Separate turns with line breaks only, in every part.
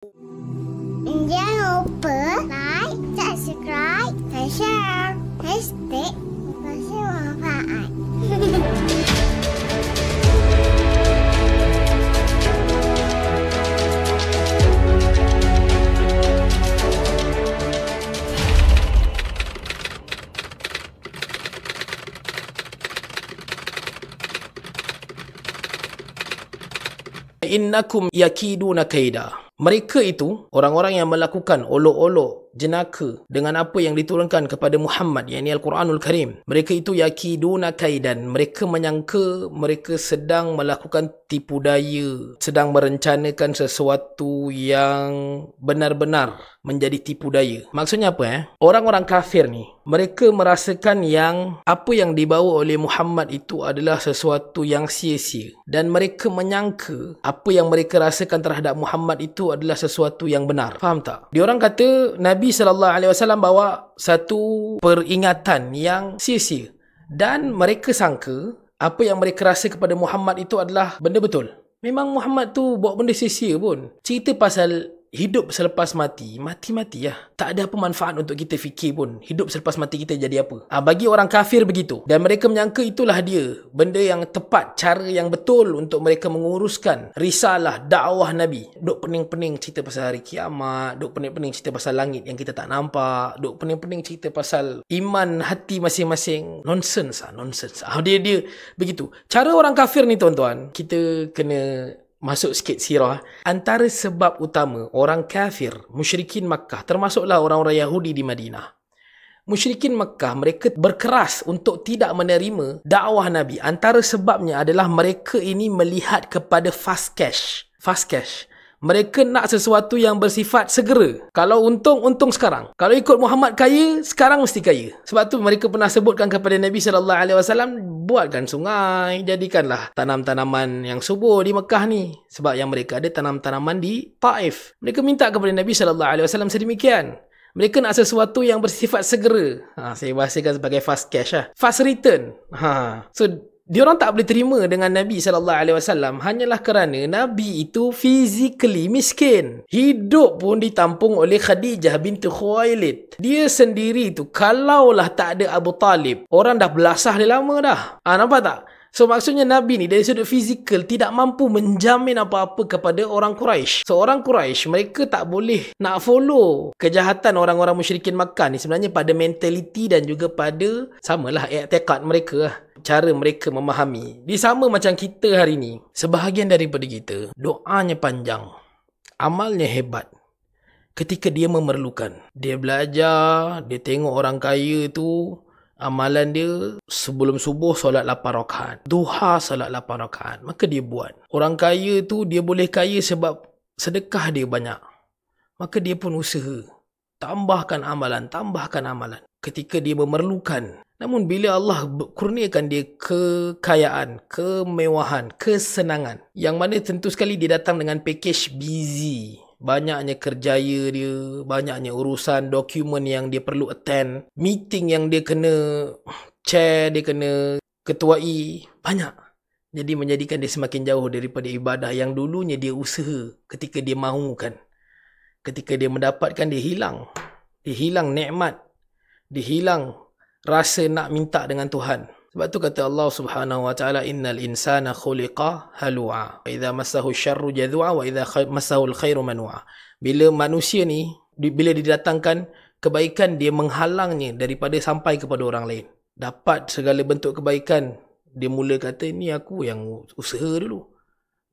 Jangan lupa like, subscribe, dan share. Hashtag Pasti Manfaat.
Innakum yakiduna kaida. Mereka itu orang-orang yang melakukan olok-olok jenaka dengan apa yang diturunkan kepada Muhammad, yakni Al-Quranul Karim. Mereka itu yakiduna kaidan. Mereka menyangka mereka sedang melakukan tipu daya, sedang merencanakan sesuatu yang benar-benar menjadi tipu daya. Maksudnya apa? Orang-orang kafir ni, mereka merasakan yang apa yang dibawa oleh Muhammad itu adalah sesuatu yang sia-sia, dan mereka menyangka apa yang mereka rasakan terhadap Muhammad itu adalah sesuatu yang benar. Faham tak? Diorang kata Nabi SAW bawa satu peringatan yang sia-sia, dan mereka sangka apa yang mereka rasa kepada Muhammad itu adalah benda betul. Memang Muhammad tu buat benda sia-sia pun. Cerita pasal hidup selepas mati, mati-mati lah. Tak ada apa manfaat untuk kita fikir pun hidup selepas mati kita jadi apa. Bagi orang kafir begitu. Dan mereka menyangka itulah dia, benda yang tepat, cara yang betul untuk mereka menguruskan risalah, dakwah Nabi. Duk pening-pening cerita pasal hari kiamat, duk pening-pening cerita pasal langit yang kita tak nampak, duk pening-pening cerita pasal iman hati masing-masing. Nonsense lah, nonsense. Dia begitu. Cara orang kafir ni tuan-tuan, kita kena masuk sikit sirah. Antara sebab utama orang kafir, musyrikin Makkah, termasuklah orang-orang Yahudi di Madinah. Musyrikin Makkah, mereka berkeras untuk tidak menerima dakwah Nabi. Antara sebabnya adalah mereka ini melihat kepada fast cash. Fast cash. Mereka nak sesuatu yang bersifat segera. Kalau untung sekarang. Kalau ikut Muhammad kaya, sekarang mesti kaya. Sebab tu mereka pernah sebutkan kepada Nabi SAW, buatkan sungai, jadikanlah tanam-tanaman yang subur di Mekah ni. Sebab yang mereka ada tanam-tanaman di Taif. Mereka minta kepada Nabi SAW sedemikian. Mereka nak sesuatu yang bersifat segera. Saya bahasakan sebagai fast cash lah. Fast return. So, diorang tak boleh terima dengan Nabi SAW hanyalah kerana Nabi itu physically miskin. Hidup pun ditampung oleh Khadijah binti Khuwailid. Dia sendiri tu, kalaulah tak ada Abu Talib, orang dah belasah dia lama dah. Nampak tak? So maksudnya Nabi ni dari sudut fizikal tidak mampu menjamin apa-apa kepada orang Quraisy. So orang Quraisy, mereka tak boleh nak follow kejahatan orang-orang musyrikin Makkah ni sebenarnya pada mentaliti dan juga pada samalah i'tiqad mereka lah. Cara mereka memahami. Dia sama macam kita hari ni. Sebahagian daripada kita, doanya panjang, amalnya hebat. Ketika dia memerlukan, dia belajar, dia tengok orang kaya tu, amalan dia sebelum subuh solat 8 rakaat, duha solat 8 rakaat, maka dia buat. Orang kaya tu dia boleh kaya sebab sedekah dia banyak, maka dia pun usaha, tambahkan amalan. Ketika dia memerlukan. Namun bila Allah kurniakan dia kekayaan, kemewahan, kesenangan, yang mana tentu sekali dia datang dengan package busy. Banyaknya kerjaya dia, banyaknya urusan, dokumen yang dia perlu attend, meeting yang dia kena chair, dia kena ketuai, banyak. Jadi menjadikan dia semakin jauh daripada ibadah yang dulunya dia usaha ketika dia mahukan. Ketika dia mendapatkan, dia hilang. Dia hilang nikmat. Dia hilang rasa nak minta dengan Tuhan. Sebab tu kata Allah Subhanahu wa taala, innal insana khuliqa halu'a wa idza massahu syarru jadhu'a wa idza massahu alkhairu manua. Bila manusia ni, bila didatangkan kebaikan, dia menghalangnya daripada sampai kepada orang lain. Dapat segala bentuk kebaikan, dia mula kata, ni aku yang usaha dulu,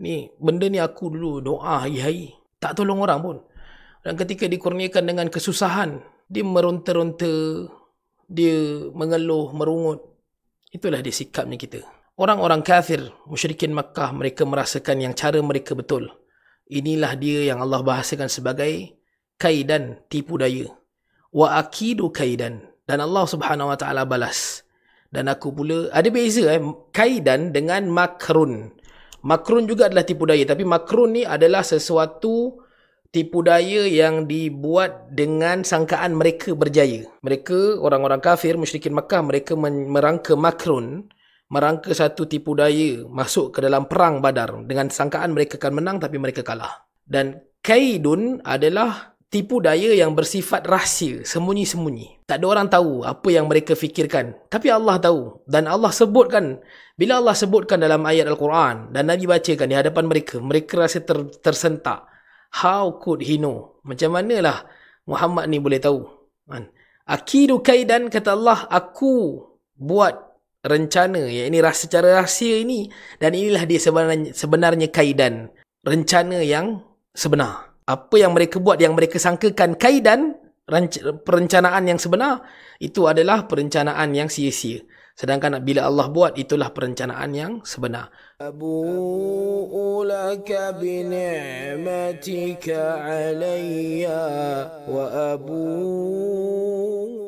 ni benda ni aku dulu doa hari-hari, tak tolong orang pun. Dan ketika dikurniakan dengan kesusahan, dia meronta-ronta, dia mengeluh, merungut. Itulah dia sikapnya kita. Orang-orang kafir, musyrikin Makkah, mereka merasakan yang cara mereka betul. Inilah dia yang Allah bahasakan sebagai kaidan, tipu daya. Wa akidu kaidan. Dan Allah Subhanahu wa taala balas. Dan aku pula, ada beza kaidan dengan makrun. Makrun juga adalah tipu daya, tapi makrun ni adalah sesuatu tipu daya yang dibuat dengan sangkaan mereka berjaya. Mereka, orang-orang kafir, musyrikin Makkah, mereka merangka makrun, merangka satu tipu daya masuk ke dalam perang Badar dengan sangkaan mereka akan menang tapi mereka kalah. Dan Kaidun adalah tipu daya yang bersifat rahsia, sembunyi-sembunyi. Tak ada orang tahu apa yang mereka fikirkan. Tapi Allah tahu. Dan Allah sebutkan, bila Allah sebutkan dalam ayat Al-Quran dan Nabi bacakan di hadapan mereka, mereka rasa tersentak. How could he know? Macam manalah Muhammad ni boleh tahu? Akidu kaidan, kata Allah, aku buat rencana, iaitu secara rahsia ini, dan inilah dia sebenarnya kaidan, rencana yang sebenar. Apa yang mereka buat, yang mereka sangkakan kaidan, perencanaan yang sebenar, itu adalah perencanaan yang sia-sia. Sedangkan bila Allah buat, itulah perencanaan yang sebenar. Abu'u laka bi ni'matika alayya wa abu'u